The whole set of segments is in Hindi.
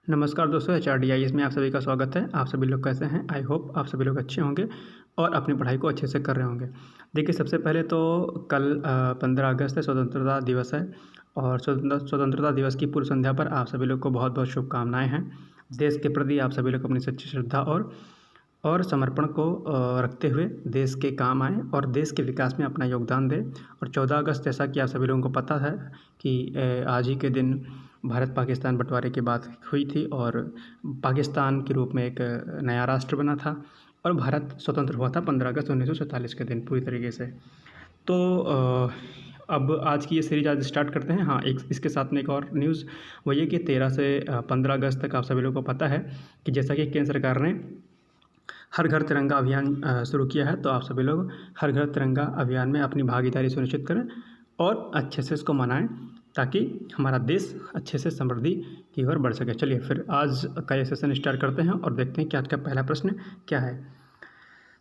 नमस्कार दोस्तों, HRDIS में आप सभी का स्वागत है। आप सभी लोग कैसे हैं? आई होप आप सभी लोग अच्छे होंगे और अपनी पढ़ाई को अच्छे से कर रहे होंगे। देखिए, सबसे पहले तो कल 15 अगस्त है, स्वतंत्रता दिवस है और स्वतंत्रता दिवस की पूर्व संध्या पर आप सभी लोग को बहुत बहुत शुभकामनाएँ हैं। देश के प्रति आप सभी लोग अपनी सच्ची श्रद्धा और समर्पण को रखते हुए देश के काम आएँ और देश के विकास में अपना योगदान दें। और 14 अगस्त, जैसा कि आप सभी लोगों को पता है कि आज ही के दिन भारत पाकिस्तान बंटवारे की बात हुई थी और पाकिस्तान के रूप में एक नया राष्ट्र बना था और भारत स्वतंत्र हुआ था 15 अगस्त 1947 के दिन पूरी तरीके से। तो अब आज की ये सीरीज आज स्टार्ट करते हैं। हाँ, एक इसके साथ में एक और न्यूज़ वो ये कि 13 से 15 अगस्त तक आप सभी लोगों को पता है कि जैसा कि केंद्र सरकार ने हर घर तिरंगा अभियान शुरू किया है, तो आप सभी लोग हर घर तिरंगा अभियान में अपनी भागीदारी सुनिश्चित करें और अच्छे से इसको मनाएं ताकि हमारा देश अच्छे से समृद्धि की ओर बढ़ सके। चलिए फिर आज का ये सेशन स्टार्ट करते हैं और देखते हैं कि आज का पहला प्रश्न क्या है।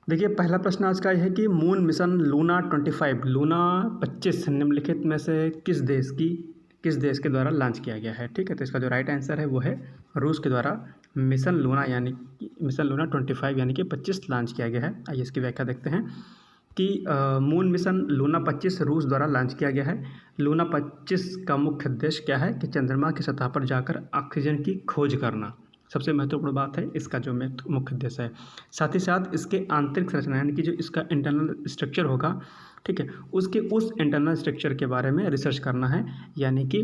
देखिए, पहला प्रश्न आज का ये है कि मून मिशन लूना 25 निम्नलिखित में से किस देश के द्वारा लॉन्च किया गया है। ठीक है, तो इसका जो राइट आंसर है वो है रूस के द्वारा मिशन लूना 25 यानी कि 25 लॉन्च किया गया है। आइए इसकी व्याख्या देखते हैं कि मून मिशन लूना 25 रूस द्वारा लॉन्च किया गया है। लूना 25 का मुख्य उद्देश्य क्या है कि चंद्रमा की सतह पर जाकर ऑक्सीजन की खोज करना सबसे महत्वपूर्ण बात है, इसका जो मुख्य उद्देश्य है। साथ ही साथ इसके आंतरिक संरचना यानी कि जो इसका इंटरनल स्ट्रक्चर होगा, ठीक है, उस इंटरनल स्ट्रक्चर के बारे में रिसर्च करना है। यानी कि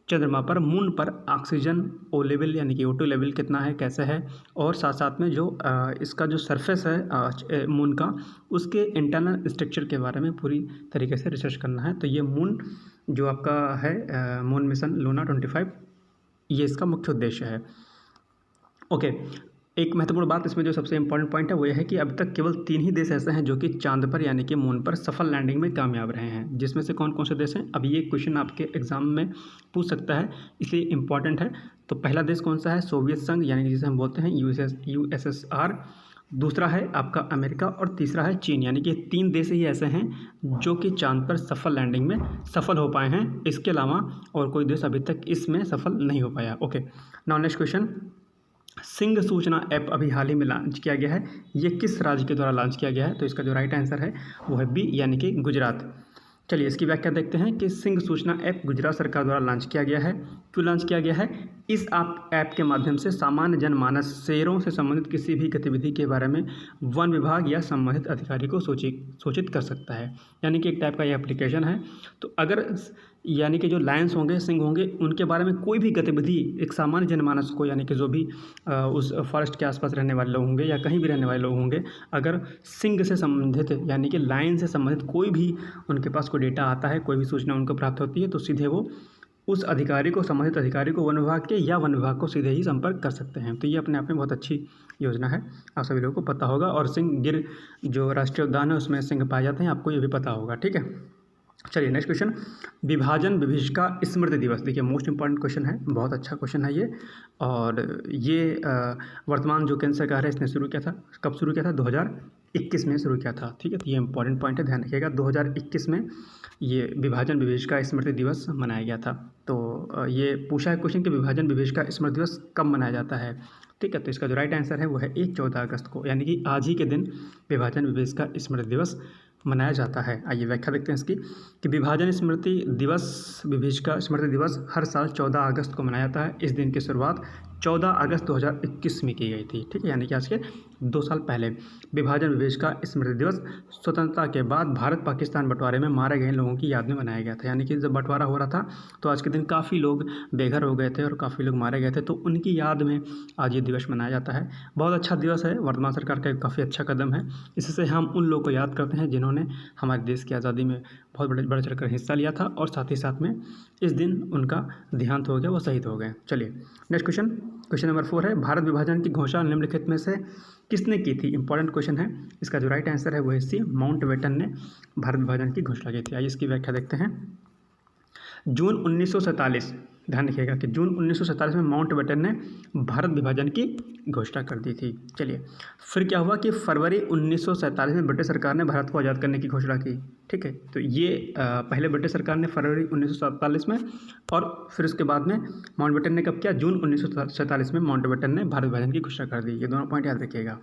चंद्रमा पर, मून पर ऑक्सीजन ओ लेवल यानी कि O2 लेवल कितना है, कैसे है, और साथ साथ में जो इसका जो सरफेस है मून का, उसके इंटरनल स्ट्रक्चर के बारे में पूरी तरीके से रिसर्च करना है। तो ये मून जो आपका है मून मिशन लूना 25, ये इसका मुख्य उद्देश्य है। ओके, एक महत्वपूर्ण बात इसमें जो सबसे इम्पोर्टेंट पॉइंट है वो यह है कि अब तक केवल 3 ही देश ऐसे हैं जो कि चांद पर यानी कि मून पर सफल लैंडिंग में कामयाब रहे हैं। जिसमें से कौन कौन से देश हैं, अब ये क्वेश्चन आपके एग्जाम में पूछ सकता है, इसलिए इम्पॉर्टेंट है। तो पहला देश कौन सा है, सोवियत संघ यानी कि जिसे हम बोलते हैं USSR। दूसरा है आपका अमेरिका और तीसरा है चीन। यानी कि 3 देश ही ऐसे हैं जो कि चांद पर सफल लैंडिंग में सफल हो पाए हैं। इसके अलावा और कोई देश अभी तक इसमें सफल नहीं हो पाया। Okay, now next question. Singh सूचना ऐप अभी हाल ही में लॉन्च किया गया है, ये किस राज्य के द्वारा लॉन्च किया गया है। तो इसका जो राइट आंसर है वो है बी यानी कि गुजरात। चलिए इसकी व्याख्या देखते हैं कि सिंह सूचना ऐप गुजरात सरकार द्वारा लॉन्च किया गया है। क्यों लॉन्च किया गया है? इस ऐप के माध्यम से सामान्य जनमानस शेरों से संबंधित किसी भी गतिविधि के बारे में वन विभाग या संबंधित अधिकारी को सूचित कर सकता है। यानी कि एक टाइप का ये एप्लीकेशन है। तो अगर यानी कि जो लायंस होंगे, सिंह होंगे, उनके बारे में कोई भी गतिविधि एक सामान्य जनमानस को, यानी कि जो भी उस फॉरेस्ट के आसपास रहने वाले लोग होंगे या कहीं भी रहने वाले लोग होंगे, अगर सिंह से संबंधित यानी कि लायन से संबंधित कोई भी उनके पास कोई डेटा आता है, कोई भी सूचना उनको प्राप्त होती है, तो सीधे वो उस अधिकारी को, संबंधित अधिकारी को, वन विभाग के या वन विभाग को सीधे ही संपर्क कर सकते हैं। तो ये अपने आप में बहुत अच्छी योजना है, आप सभी लोगों को पता होगा। और सिंह गिर जो राष्ट्रीय उद्यान है उसमें सिंह पाए जाते हैं, आपको ये भी पता होगा। ठीक है, चलिए नेक्स्ट क्वेश्चन। विभाजन विभीषिका स्मृति दिवस, देखिए मोस्ट इंपॉर्टेंट क्वेश्चन है, बहुत अच्छा क्वेश्चन है ये। और ये वर्तमान जो केंद्र सरकार है इसने शुरू किया था, कब शुरू किया था, 2021 में शुरू किया था। ठीक है, तो ये इंपॉर्टेंट पॉइंट है, ध्यान रखिएगा। 2021 में ये विभाजन विभीषिका स्मृति दिवस मनाया गया था। तो ये पूछा है क्वेश्चन कि विभाजन विभीषिका स्मृति दिवस कब मनाया जाता है। ठीक है, तो इसका जो राइट आंसर है वो है 14 अगस्त को, यानी कि आज ही के दिन विभाजन विभीषिका स्मृति दिवस मनाया जाता है। आइए व्याख्या देखते हैं इसकी कि विभाजन स्मृति दिवस, विभीषिका स्मृति दिवस हर साल 14 अगस्त को मनाया जाता है। इस दिन की शुरुआत 14 अगस्त 2021 में की गई थी। ठीक है, यानी कि आज के 2 साल पहले विभाजन विभीषिका स्मृति दिवस स्वतंत्रता के बाद भारत पाकिस्तान बंटवारे में मारे गए लोगों की याद में मनाया गया था। यानी कि जब बंटवारा हो रहा था तो आज के दिन काफ़ी लोग बेघर हो गए थे और काफ़ी लोग मारे गए थे, तो उनकी याद में आज ये दिवस मनाया जाता है। बहुत अच्छा दिवस है, वर्तमान सरकार का काफ़ी अच्छा कदम है। इससे हम उन लोगों को याद करते हैं जिन्होंने हमारे देश की आज़ादी में बहुत बढ़ चढ़कर हिस्सा लिया था और साथ ही साथ में इस दिन उनका देहांत हो गया, वो शहीद हो गए। चलिए नेक्स्ट क्वेश्चन नंबर 4 है, भारत विभाजन की घोषणा निम्नलिखित में से किसने की थी। इंपॉर्टेंट क्वेश्चन है, इसका जो राइट आंसर है वो है सी, माउंटबेटन ने भारत विभाजन की घोषणा की थी। आइए इसकी व्याख्या देखते हैं। जून 1947 ध्यान रखिएगा कि जून 1947 में माउंटबेटन ने भारत विभाजन की घोषणा कर दी थी। चलिए, फिर क्या हुआ कि फरवरी 1947 में ब्रिटिश सरकार ने भारत को आज़ाद करने की घोषणा की। ठीक है, तो ये पहले ब्रिटिश सरकार ने फरवरी 1947 में, और फिर उसके बाद में माउंटबेटन ने कब किया, जून 1947 में माउंटबेटन ने भारत विभाजन की घोषणा कर दी। ये दोनों पॉइंट याद रखिएगा।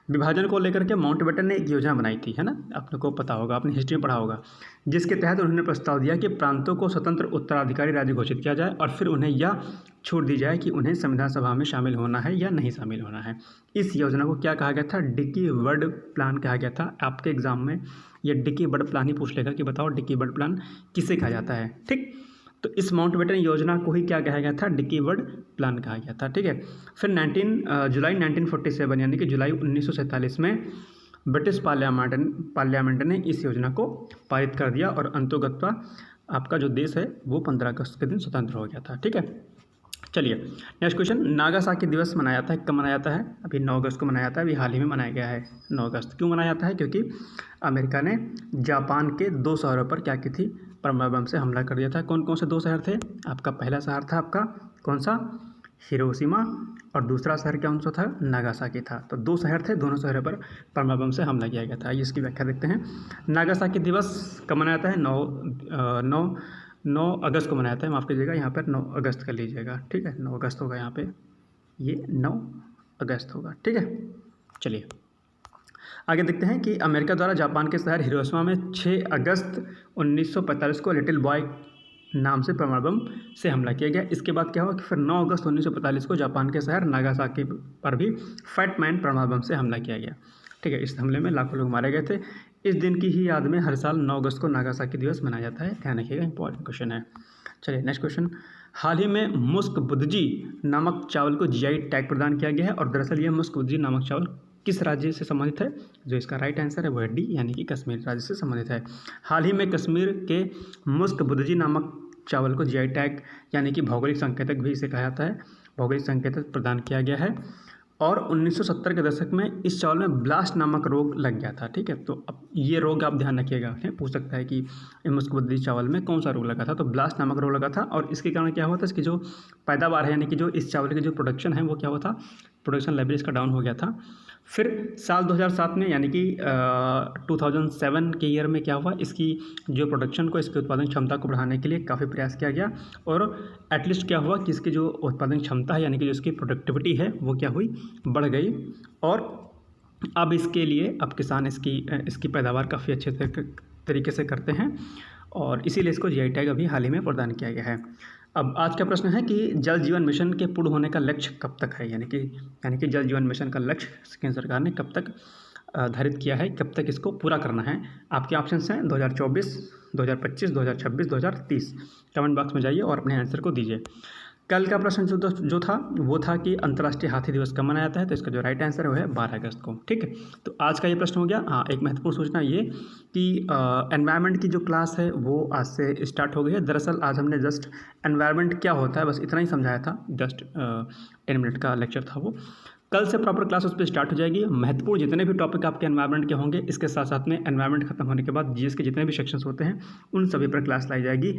विभाजन को लेकर के माउंटबेटन ने एक योजना बनाई थी, है ना, आपने को पता होगा, आपने हिस्ट्री में पढ़ा होगा, जिसके तहत उन्होंने प्रस्ताव दिया कि प्रांतों को स्वतंत्र उत्तराधिकारी राज्य घोषित किया जाए और फिर उन्हें यह छूट दी जाए कि उन्हें संविधान सभा में शामिल होना है या नहीं शामिल होना है। इस योजना को क्या कहा गया था, डिकी वर्ड प्लान कहा गया था। आपके एग्जाम में ये डिकी वर्ड प्लान ही पूछ लेगा कि बताओ डिकी वर्ड प्लान किसे कहा जाता है। ठीक, तो इस माउंटबेटन योजना को ही क्या कहा गया था, डिकी वर्ड प्लान कहा गया था। ठीक है, फिर जुलाई 1947 यानी कि जुलाई 1947 में ब्रिटिश पार्लियामेंट ने इस योजना को पारित कर दिया और अंतोगत्वा आपका जो देश है वो 15 अगस्त के दिन स्वतंत्र हो गया था। ठीक है, चलिए नेक्स्ट क्वेश्चन, नागासाकी दिवस मनाया जाता है, कब मनाया जाता है, अभी 9 अगस्त को मनाया जाता है, अभी हाल ही में मनाया गया है 9 अगस्त। क्यों मनाया जाता है, क्योंकि अमेरिका ने जापान के 2 शहरों पर क्या की थी, परमाणु बम से हमला कर दिया था। कौन कौन से 2 शहर थे, आपका पहला शहर था आपका कौन सा, हिरोशिमा, और दूसरा शहर कौन सा था, नागासाकी था। तो 2 शहर थे, दोनों शहरों पर परमाणु बम से हमला किया गया था। आइए इसकी व्याख्या देखते हैं। नागासाकी दिवस कब मनाया जाता है, 9 अगस्त को मनाया जाता है, माफ़ कीजिएगा, यहाँ पर 9 अगस्त कर लीजिएगा। ठीक है, 9 अगस्त होगा यहाँ पे, ये 9 अगस्त होगा। ठीक है, चलिए आगे देखते हैं कि अमेरिका द्वारा जापान के शहर हिरोशिमा में 6 अगस्त 1945 को लिटिल बॉय नाम से परमाणु बम से हमला किया गया। इसके बाद क्या हुआ कि फिर 9 अगस्त 1945 को जापान के शहर नागासाकी पर भी फैट मैन परमाणु बम से हमला किया गया। ठीक है, इस हमले में लाखों लोग मारे गए थे। इस दिन की ही याद में हर साल 9 अगस्त को नागासाकी दिवस मनाया जाता है, ध्यान रखिएगा, इंपॉर्टेंट क्वेश्चन है। चलिए नेक्स्ट क्वेश्चन, हाल ही में मुस्क बुद्जी नामक चावल को जीआई टैग प्रदान किया गया है, और दरअसल यह मुस्क बुद्जी नामक चावल किस राज्य से संबंधित है, जो इसका राइट आंसर है वो है डी, यानी कि कश्मीर राज्य से संबंधित है। हाल ही में कश्मीर के मुस्क बुद्जी नामक चावल को जीआई टैग यानी कि भौगोलिक संकेतक भी इसे कहा जाता है, भौगोलिक संकेतक प्रदान किया गया है। और 1970 के दशक में इस चावल में ब्लास्ट नामक रोग लग गया था। ठीक है, तो अब ये रोग आप ध्यान रखिएगा, पूछ सकता है कि मुस्क बुद्जी चावल में कौन सा रोग लगा था, तो ब्लास्ट नामक रोग लगा था। और इसके कारण क्या हुआ था, इसकी जो पैदावार है यानी कि जो इस चावल की जो प्रोडक्शन है वो क्या हुआ था, प्रोडक्शन लेवल इसका डाउन हो गया था। फिर साल 2007 में यानी कि 2007 के ईयर में क्या हुआ, इसकी जो प्रोडक्शन को, इसकी उत्पादन क्षमता को बढ़ाने के लिए काफ़ी प्रयास किया गया, और एटलीस्ट क्या हुआ कि इसकी जो उत्पादन क्षमता है यानी कि जो इसकी प्रोडक्टिविटी है वो क्या हुई, बढ़ गई। और अब इसके लिए अब किसान इसकी पैदावार काफ़ी अच्छे तरीके से करते हैं, और इसीलिए इसको जीआई टैग अभी हाल ही में प्रदान किया गया है। अब आज का प्रश्न है कि जल जीवन मिशन के पूर्ण होने का लक्ष्य कब तक है, यानी कि जल जीवन मिशन का लक्ष्य केंद्र सरकार ने कब तक धारित किया है, कब तक इसको पूरा करना है। आपके ऑप्शंस हैं 2024, 2025, 2026, 2030। कमेंट बॉक्स में जाइए और अपने आंसर को दीजिए। कल का प्रश्न जो था वो था कि अंतर्राष्ट्रीय हाथी दिवस कब मनाया जाता है, तो इसका जो राइट आंसर है वो है 12 अगस्त को। ठीक है, तो आज का ये प्रश्न हो गया। हाँ, एक महत्वपूर्ण सूचना ये कि एनवायरनमेंट की जो क्लास है वो आज से स्टार्ट हो गई है। दरअसल आज हमने जस्ट एनवायरनमेंट क्या होता है बस इतना ही समझाया था, जस्ट 10 मिनट का लेक्चर था वो। कल से प्रॉपर क्लास उस पर स्टार्ट हो जाएगी। महत्वपूर्ण जितने भी टॉपिक आपके एनवायरनमेंट के होंगे, इसके साथ साथ में एनवायरनमेंट खत्म होने के बाद जीएस के जितने भी सेक्शंस होते हैं उन सभी पर क्लास लाई जाएगी।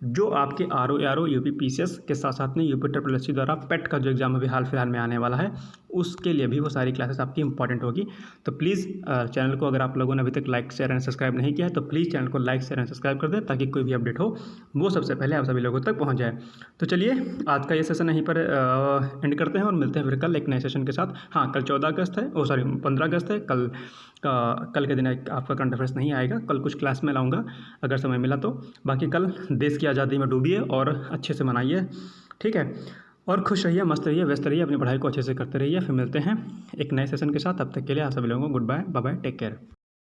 जो आपके आरओ यूपी पीसीएस के साथ साथ में यूपी ट्रिपल द्वारा पेट का जो एग्जाम अभी हाल फिलहाल में आने वाला है उसके लिए भी वो सारी क्लासेस आपकी इंपॉर्टेंट होगी। तो प्लीज़ चैनल को अगर आप लोगों ने अभी तक लाइक शेयर एंड सब्सक्राइब नहीं किया है तो प्लीज़ चैनल को लाइक शेयर एंड सब्सक्राइब कर दें, ताकि कोई भी अपडेट हो वो सबसे पहले आप सभी लोगों तक पहुँच जाए। तो चलिए आज का ये सेशन यहीं पर एंड करते हैं और मिलते हैं फिर कल एक नए सेशन के साथ। हाँ, कल 14 अगस्त है, 15 अगस्त है। कल के दिन आपका करंट अफेयर्स नहीं आएगा, कल कुछ क्लास में लाऊंगा अगर समय मिला तो। बाकी कल देश की आज़ादी में डूबिए और अच्छे से मनाइए, ठीक है। और खुश रहिए, मस्त रहिए, व्यस्त रहिए, अपनी पढ़ाई को अच्छे से करते रहिए। फिर मिलते हैं एक नए सेशन के साथ। तब तक के लिए आप सभी लोगों को good bye, bye bye, take care.